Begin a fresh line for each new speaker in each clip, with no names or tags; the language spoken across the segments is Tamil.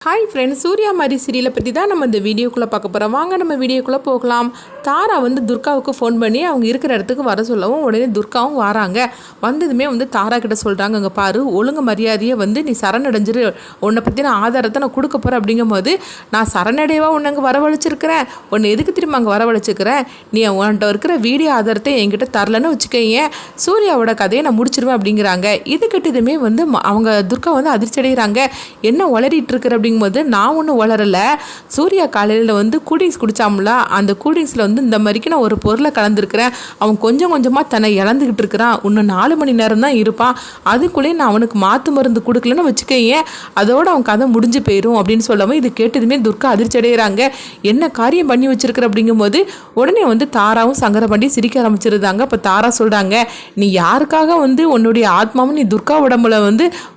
ஹாய் ஃப்ரெண்ட்ஸ், சூர்யா மாதிரி சீரியலை பற்றி தான் நம்ம இந்த வீடியோக்குள்ளே பார்க்க போகிறோம். வாங்க நம்ம வீடியோக்குள்ளே போகலாம். தாரா துர்காவுக்கு ஃபோன் பண்ணி அவங்க இருக்கிற இடத்துக்கு வர சொல்லவும் உடனே துர்காவும் வராங்க. வந்ததுமே தாரா கிட்ட சொல்கிறாங்க, அங்கே பாரு, ஒழுங்கு மரியாதையை நீ சரணடைஞ்சிரு, உன்னை பற்றி நான் ஆதாரத்தை நான் கொடுக்க போகிறேன். அப்படிங்கும்போது நான் சரணடையவா உன்னை அங்கே வரவழைச்சிருக்கிறேன், உன்னை எதுக்கு திரும்ப அங்கே வரவழைச்சிக்கிறேன், நீ உன்கிட்ட இருக்கிற வீடியோ ஆதாரத்தை என்கிட்ட தரலன்னு வச்சுக்கோங்க, சூர்யாவோட கதையை நான் முடிச்சிருவேன் அப்படிங்கிறாங்க. இது கிட்டதுமே அவங்க துர்கா அதிர்ச்சி அடைகிறாங்க. என்ன உளறிட்டு இருக்கிற அப்படிங்கும்போது, நான் ஒன்றும் வளரலை, சூர்யா காலையில் கூல்ட்ரிங்க்ஸ் குடித்தாம்ல, அந்த கூல்ட்ரிங்க்ஸில் இந்த மாதிரிக்கு நான் ஒரு பொருளை கலந்துருக்கிறேன், அவன் கொஞ்சம் கொஞ்சமாக தன்னை இழந்துக்கிட்டு இருக்கிறான், இன்னும் 4 மணி நேரம் தான் இருப்பான், அதுக்குள்ளேயே நான் அவனுக்கு மாற்று மருந்து கொடுக்கலன்னு வச்சுக்கேன், அதோடு அவன் கதை முடிஞ்சு போயிடும் அப்படின்னு சொல்லவும், இது கேட்டதுமே துர்கா அதிர்ச்சி அடைகிறாங்க. என்ன காரியம் பண்ணி வச்சிருக்கிற அப்படிங்கும்போது உடனே தாராவும் சங்கரபாண்டி சிரிக்க ஆரம்பிச்சிருந்தாங்க. அப்போ தாரா சொல்கிறாங்க, நீ யாருக்காக உன்னுடைய ஆத்மாவும் நீ துர்கா உடம்புல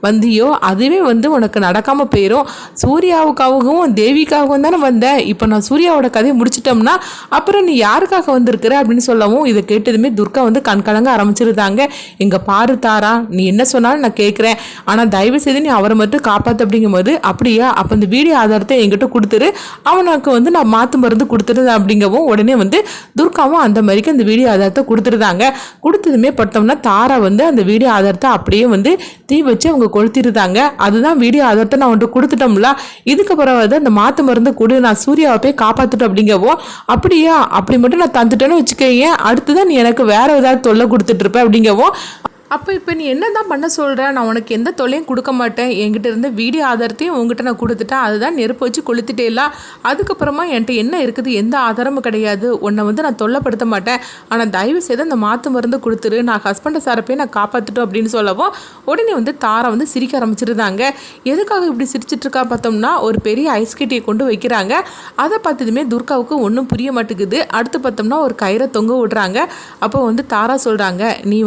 வந்தியோ அதுவே உனக்கு நடக்காமல் போயிடும், சூர்யாவுக்காகவும் தேவிக்காகவும் தானே வந்த, இப்போ நான் சூர்யாவோட கதையை முடிச்சிட்டோம்னா அப்புறம் நீ யாருக்காக வந்திருக்கிற அப்படின்னு சொல்லவும், இதை கேட்டதுமே துர்கா கண்கலங்க ஆரம்பிச்சிருந்தாங்க. எங்க பாரு தாரா, நீ என்ன சொன்னாலும் நான் கேட்குறேன், ஆனால் தயவு செய்து நீ அவரை மட்டும் காப்பாற்று அப்படிங்கும்போது, அப்படியா, அப்போ இந்த வீடியோ ஆதாரத்தை என்கிட்ட கொடுத்துரு, அவனுக்கு நான் மாற்று மருந்து கொடுத்துருது அப்படிங்கவும் உடனே துர்காவும் அந்த மாதிரிக்கு அந்த வீடியோ ஆதாரத்தை கொடுத்துருந்தாங்க. கொடுத்ததுமே பார்த்தோம்னா தாரா அந்த வீடியோ ஆதாரத்தை அப்படியே தீ வச்சு அவங்க கொளுத்திருந்தாங்க. அதுதான் வீடியோ ஆதாரத்தை நான் வந்துட்டு கொடுத்துட்டோம்ல, இதுக்கப்புறம் அந்த மாற்று மருந்து கொடு, நான் சூர்யாவை போய் காப்பாற்றிட்டோம் அப்படிங்கவோ, அப்படியா, அப்படி மட்டும் நான் தந்துட்டேன்னு வச்சுக்கேன், அடுத்துதான் நீ எனக்கு வேற ஏதாவது தொல்லை கொடுத்துட்டு இருப்ப அப்படிங்கவோ, அப்போ இப்போ நீ என்ன தான் பண்ண சொல்கிற, நான் உனக்கு எந்த தொல்லையும் கொடுக்க மாட்டேன், என்கிட்ட இருந்த வீடியோ ஆதாரத்தையும் உங்ககிட்ட நான் கொடுத்துட்டேன், அதுதான் நெருப்பு வச்சு கொளுத்திட்டேலாம், அதுக்கப்புறமா என்கிட்ட என்ன இருக்குது, எந்த ஆதாரமும் கிடையாது, உன்னை நான் தொல்லைப்படுத்த மாட்டேன், ஆனால் தயவு செய்து அந்த மாற்று மருந்து கொடுத்துரு, நான் ஹஸ்பண்டை சாரப்பே நான் காப்பாற்றிட்டோம் அப்படின்னு சொல்லவும் உடனே தாரா சிரிக்க ஆரம்பிச்சிருந்தாங்க. எதுக்காக இப்படி சிரிச்சிட்டு இருக்கா பார்த்தோம்னா, ஒரு பெரிய ஐஸ் கட்டியை கொண்டு வைக்கிறாங்க. அதை பார்த்ததுமே துர்காவுக்கு ஒன்றும் புரிய மாட்டேங்குது. அடுத்து பார்த்தோம்னா ஒரு கயிறை தொங்க விடுறாங்க. அப்போ தாரா சொல்கிறாங்க, நீ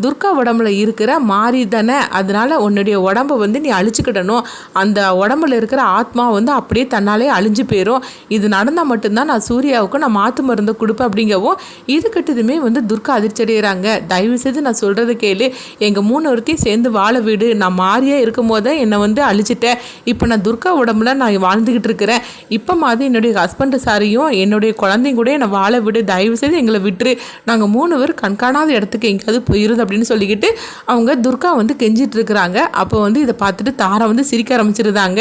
துர்கா உடம்புல இருக்கிற மாறி தானே, அதனால உன்னுடைய உடம்பை நீ அழிச்சுக்கிடணும், அந்த உடம்புல இருக்கிற ஆத்மா அப்படியே தன்னாலே அழிஞ்சு போயிடும், இது நடந்தால் மட்டும்தான் நான் சூர்யாவுக்கு நான் மாற்று மருந்து கொடுப்பேன் அப்படிங்கவும், இது கிட்டதுமே துர்கா அதிர்ச்சி அடைகிறாங்க. தயவு செய்து நான் சொல்கிறத கேளு, எங்கள் 3 ஒருத்தையும் சேர்ந்து வாழ விடு, நான் மாறியே இருக்கும் போதே என்னை அழிச்சிட்டேன், இப்போ நான் துர்கா உடம்புல நான் வாழ்ந்துக்கிட்டு இருக்கிறேன், இப்போ மாதிரி என்னுடைய ஹஸ்பண்டு சாரியும் என்னுடைய குழந்தையும் கூட என்னை வாழ விடு, தயவு செய்து எங்களை விட்டுரு, நாங்கள் 3 பேர் கண்காணாத இடத்துக்கு எங்கேயாவது போயிருது அப்படின்னு சொல்லிக்கிட்டு அவங்க துர்கா கெஞ்சிட்டு இருக்கிறாங்க. அப்போ இதை பார்த்துட்டு தாரா சிரிக்க ஆரம்பிச்சிருந்தாங்க.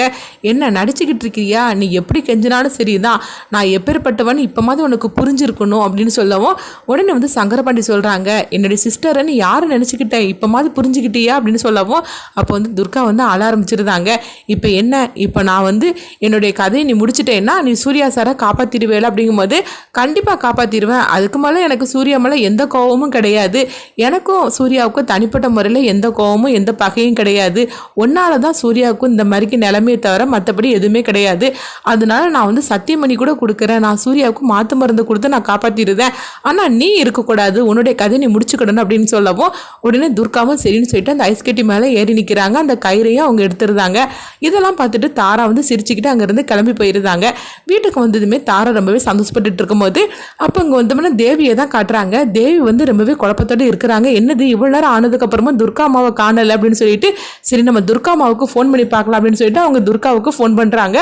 என்ன நடிச்சுக்கிட்டு இருக்கியா, நீ எப்படி கெஞ்சினாலும் சரிதான், நான் எப்பேற்பட்டவன் இப்போ மாதிரி உனக்கு புரிஞ்சிருக்கணும் அப்படின்னு சொல்லவும் உடனே சங்கரபாண்டி சொல்கிறாங்க, என்னுடைய சிஸ்டரை நீ யாரை நினச்சிக்கிட்டேன், இப்போ மாதிரி புரிஞ்சுக்கிட்டியா அப்படின்னு சொல்லவும் அப்போ துர்கா அழ ஆரம்பிச்சிருந்தாங்க. இப்போ என்ன, இப்போ நான் என்னுடைய கதையை நீ முடிச்சிட்டேன்னா நீ சூர்யா சாரை காப்பாற்றிடுவேல அப்படிங்கும்போது, கண்டிப்பாக காப்பாற்றிடுவேன், அதுக்கு மேலே எனக்கு சூர்யா மேலே எந்த கோபமும் கிடையாது, எனக்கும் சூர்யாவுக்கும் தனிப்பட்ட முறையில் எந்த கோபமும் எந்த பகையும் கிடையாது, ஒன்னால தான் சூர்யாவுக்கும் இந்த மாதிரிக்கு நிலைமையை தவிர மற்றபடி எதுவுமே கிடையாது, அதனால நான் சத்தியம் பண்ணி கூட கொடுக்குறேன், நான் சூர்யாவுக்கு மாற்று மருந்து கொடுத்து நான் காப்பாற்றிடுவேன், ஆனால் நீ இருக்கக்கூடாது, உன்னுடைய கதை நீ முடிச்சுக்கிடணும் அப்படின்னு சொல்லவும் உடனே துர்காவும் சரின்னு சொல்லிட்டு அந்த ஐஸ் கட்டி மேலே ஏறி நிற்கிறாங்க. அந்த கயிறையும் அவங்க எடுத்துருந்தாங்க. இதெல்லாம் பார்த்துட்டு தாரா சிரிச்சுக்கிட்டு அங்கேருந்து கிளம்பி போயிருந்தாங்க. வீட்டுக்கு வந்ததுமே தாரா ரொம்பவே சந்தோஷப்பட்டுட்டு இருக்கும்போது அப்போ இங்கே தேவியை தான் காட்டுறாங்க. தேவி ரொம்பவே குழப்பத்தோடு இருக்கிறாங்க. என்னது இவ்வளோ நேரம் ஆனதுக்கப்புறமா துர்கா அம்மாவை காணலை அப்படின்னு சொல்லிட்டு, சரி நம்ம துர்கா அம்மாவுக்கு ஃபோன் பண்ணி பார்க்கலாம் அப்படின்னு சொல்லிட்டு அவங்க துர்காவுக்கு ஃபோன் பண்ணுறாங்க.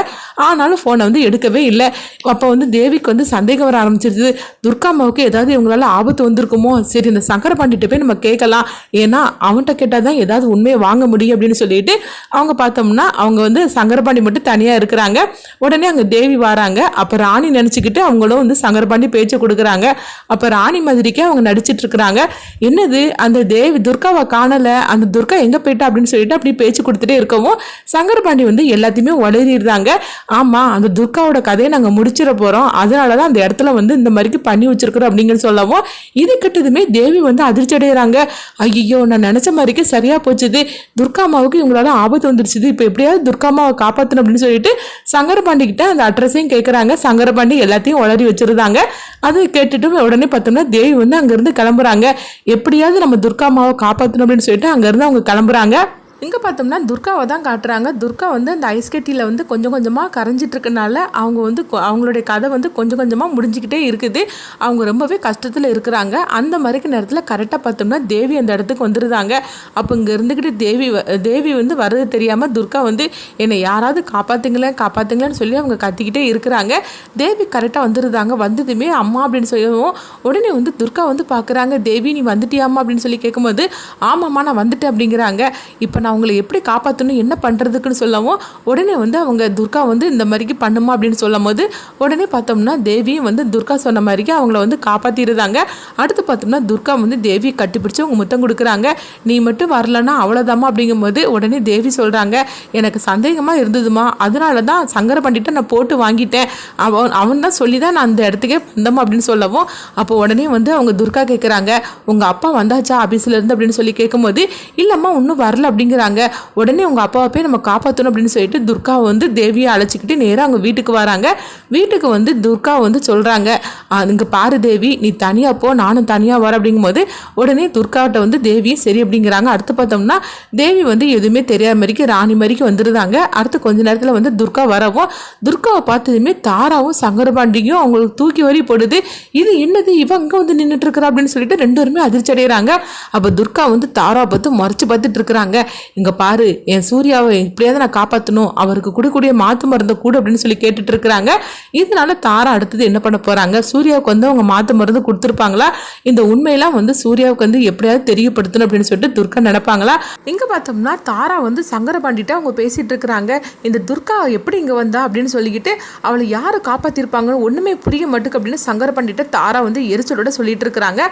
ஆனாலும் ஃபோனை எடுக்கவே இல்லை. அப்போ தேவிக்கு சந்தேகம் வர ஆரம்பிச்சிருது, துர்கா அம்மாவுக்கு ஏதாவது இவங்களால ஆபத்து வந்திருக்குமோ, சரி இந்த சங்கரபாண்டிகிட்ட போய் நம்ம கேட்கலாம், ஏன்னா அவன்கிட்ட கேட்டால் தான் ஏதாவது உண்மையை வாங்க முடியும் அப்படின்னு சொல்லிட்டு அவங்க பார்த்தோம்னா அவங்க சங்கரபாண்டி மட்டும் தனியாக இருக்கிறாங்க. உடனே அங்கே தேவி வராங்க. அப்போ ராணி நினச்சிக்கிட்டு அவங்களும் சங்கரபாண்டி பேச்சை கொடுக்குறாங்க. அப்போ ராணி மாதிரிக்கே அவங்க நடிச்சிட்டு இருக்கிறாங்க. என்னது அந்த தேவி துர்காவை காணலை, அந்த துர்கா எங்கே போயிட்டா அப்படின்னு சொல்லிட்டு அப்படி பேச்சு கொடுத்துட்டே இருக்கவும் சங்கரபாண்டி எல்லாத்தையுமே உளறிடுறாங்க. ஆமாம், அந்த துர்காவோட கதையை நாங்கள் முடிச்சிட போகிறோம், அதனால தான் அந்த இடத்துல இந்த மாதிரிக்கு பண்ணி வச்சிருக்கிறோம் அப்படிங்கிற சொல்லவும் இது கிட்டதுமே தேவி அதிர்ச்சி அடைகிறாங்க. ஐயோ, நான் நினச்ச மாதிரிக்கு சரியாக போச்சுது, துர்கா அம்மாவுக்கு இவங்களால ஆபத்து வந்துருச்சுது, இப்போ எப்படியாவது துர்கா அம்மாவை காப்பாற்றணும் அப்படின்னு சொல்லிட்டு சங்கரபாண்டி கிட்ட அந்த அட்ரஸையும் கேட்குறாங்க. சங்கரபாண்டி எல்லாத்தையும் உளறி வச்சிருந்தாங்க. அது கேட்டுட்டு உடனே பார்த்தோம்னா தேவி அங்கேருந்து கிளம்புறாங்க. எப்படியாவது நம்ம துர்கா அம்மாவை காப்பாற்றணும் அப்படின்னு சொல்லிட்டு அங்கேருந்து அவங்க கிளம்புறாங்க. இங்கே பார்த்தோம்னா துர்காவை தான் காட்டுறாங்க. துர்கா வந்து அந்த ஐஸ் கட்டியில் வந்து கொஞ்சம் கொஞ்சமாக கரைஞ்சிட்டு இருக்கனால அவங்க வந்து அவங்களுடைய கதை வந்து கொஞ்சம் கொஞ்சமாக முடிஞ்சிக்கிட்டே இருக்குது. அவங்க ரொம்பவே கஷ்டத்தில் இருக்கிறாங்க. அந்த மாதிரி நேரத்தில் கரெக்டாக பார்த்தோம்னா தேவி அந்த இடத்துக்கு வந்துடுறாங்க. அப்போ இங்கே இருந்துக்கிட்டு தேவி வந்து வர்றது தெரியாமல் துர்கா வந்து என்னை யாராவது காப்பாற்றுங்களேன்னு சொல்லி அவங்க கத்திக்கிட்டே இருக்கிறாங்க. தேவி கரெக்டாக வந்துடுறாங்க. வந்ததுமே அம்மா அப்படின்னு சொல்லவும் உடனே வந்து துர்கா வந்து பார்க்குறாங்க. தேவி நீ வந்துட்டியாம்மா அப்படின்னு சொல்லி கேட்கும்போது ஆமாம்மா நான் வந்துட்டேன் அப்படிங்கிறாங்க. இப்போ நான் உங்களை எப்படி காப்பாற்றணும் என்ன பண்ணுறதுக்குன்னு சொல்லவும் உடனே வந்து அவங்க துர்கா வந்து இந்த மாதிரிக்கு பண்ணுமா அப்படின்னு சொல்லும் போது உடனே பார்த்தோம்னா தேவியும் வந்து துர்கா சொன்ன மாதிரிக்கு அவங்கள வந்து காப்பாற்றிடுறாங்க. அடுத்து பார்த்தோம்னா துர்கா வந்து தேவியை கட்டிப்பிடிச்சு அவங்க முத்தம் கொடுக்குறாங்க. நீ மட்டும் வரலன்னா அவ்வளோதாம்மா அப்படிங்கும்போது உடனே தேவி சொல்கிறாங்க எனக்கு சந்தேகமாக இருந்ததுமா, அதனால தான் சங்கர பண்டிட்டை நான் போட்டு வாங்கிட்டேன், அவன் தான் சொல்லி தான் நான் அந்த இடத்துக்கே வந்தோம் அப்படின்னு சொல்லவும் அப்போ உடனே வந்து அவங்க துர்கா கேட்குறாங்க உங்கள் அப்பா வந்தாச்சா ஆஃபீஸ்லேருந்து அப்படின்னு சொல்லி கேட்கும்போது இல்லைம்மா இன்னும் வரல அப்படிங்கிறாங்க. உடனே உங்கள் அப்பாவை போய் நம்ம காப்பாற்றணும் அப்படின்னு சொல்லிட்டு துர்காவை வந்து தேவியை அழைச்சிக்கிட்டு நேராக அவங்க வீட்டுக்கு வராங்க. வீட்டுக்கு வந்து துர்கா வந்து சொல்கிறாங்க இங்கே பாரு தேவி நீ தனியாக போ நானும் தனியாக வரேன் அப்படிங்கும்போது உடனே துர்காட்ட வந்து தேவியும் சரி அப்படிங்கிறாங்க. அடுத்து பார்த்தோம்னா தேவி வந்து எதுவுமே தெரியாத மாதிரிக்கு ராணி மாதிரிக்கு வந்துடுறாங்க. அடுத்து கொஞ்ச நேரத்தில் வந்து துர்கா வரவும் துர்காவை பார்த்ததுமே தாராவும் சங்கரபாண்டியும் அவங்களுக்கு தூக்கி வரி போடுது. இது என்னது இவன் அங்கே வந்து நின்றுட்டு இருக்கிறா அப்படின்னு சொல்லிட்டு ரெண்டு பேருமே அதிர்ச்சி அடைகிறாங்க. அப்போ துர்கா வந்து தாராவை பார்த்து மறைச்சு பார்த்துட்டு இருக்கிறாங்க. இங்கே பாரு என் சூர்யாவை எப்படியாவது நான் காப்பாற்றணும், அவருக்கு கொடுக்கக்கூடிய மாற்று மருந்தை கூட அப்படின்னு சொல்லி கேட்டுட்டு இருக்கிறாங்க. இதனால தாரா அடுத்தது என்ன பண்ண போகிறாங்க, சூர்யாவுக்கு வந்து அவங்க மாற்று மருந்து கொடுத்துருப்பாங்களா, இந்த உண்மையெல்லாம் வந்து சூர்யாவுக்கு வந்து எப்படியாவது தெரியப்படுத்தணும் அப்படின்னு சொல்லிட்டு துர்கா நினைப்பாங்களா. இங்கே பார்த்தோம்னா தாரா வந்து சங்கரபாண்டிட்ட அவங்க பேசிகிட்டு இருக்கிறாங்க. இந்த துர்கா எப்படி இங்கே வந்தா அப்படின்னு சொல்லிக்கிட்டு அவளை யாரை காப்பாற்றிருப்பாங்கன்னு ஒன்றுமே புரிய மாட்டுக்கு அப்படின்னு சங்கரபாண்டிட்ட தாரா வந்து எரிச்சலோட சொல்லிட்டு இருக்கிறாங்க.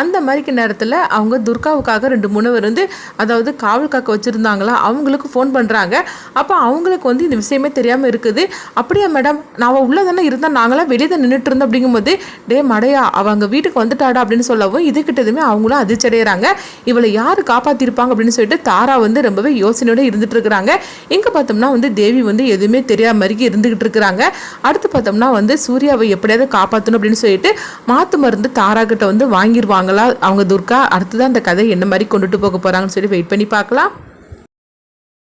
அந்த மாதிரிக்கு நேரத்தில் அவங்க துர்காவுக்காக 2-3 பேர் வந்து அதாவது காவல் காக்க வச்சுருந்தாங்களா அவங்களுக்கு ஃபோன் பண்ணுறாங்க. அப்போ அவங்களுக்கு வந்து இந்த விஷயமே தெரியாமல் இருக்குது. அப்படியா மேடம் நான் உள்ளே தானே இருந்தால் நாங்களாம் வெளியே தான் நின்றுட்டு இருந்தோம் அப்படிங்கும்போது டே மடையா அவங்க வீட்டுக்கு வந்துட்டாடா அப்படின்னு சொல்லவும் இதுக்கிட்டதுமே அவங்களும் அதிர்ச்சி அடைகிறாங்க. இவளை யார் காப்பாற்றிருப்பாங்க அப்படின்னு சொல்லிட்டு தாரா வந்து ரொம்பவே யோசனையோடு இருந்துட்டு இருக்கிறாங்க. இங்கே பார்த்தோம்னா வந்து தேவி வந்து எதுவுமே தெரியாத மாதிரிக்கு இருந்துகிட்டு இருக்கிறாங்க. அடுத்து பார்த்தோம்னா வந்து சூர்யாவை எப்படியாவது காப்பாற்றணும் அப்படின்னு சொல்லிட்டு மாற்று மருந்து தாரா கிட்ட வந்து வாங்கிடுவாங்களா அவங்க துர்கா. அடுத்துதான் அந்த கதை என்ன மாதிரி கொண்டுட்டு போக போகிறாங்கன்னு சொல்லி வெயிட் பண்ணி பார்க்கலாம்.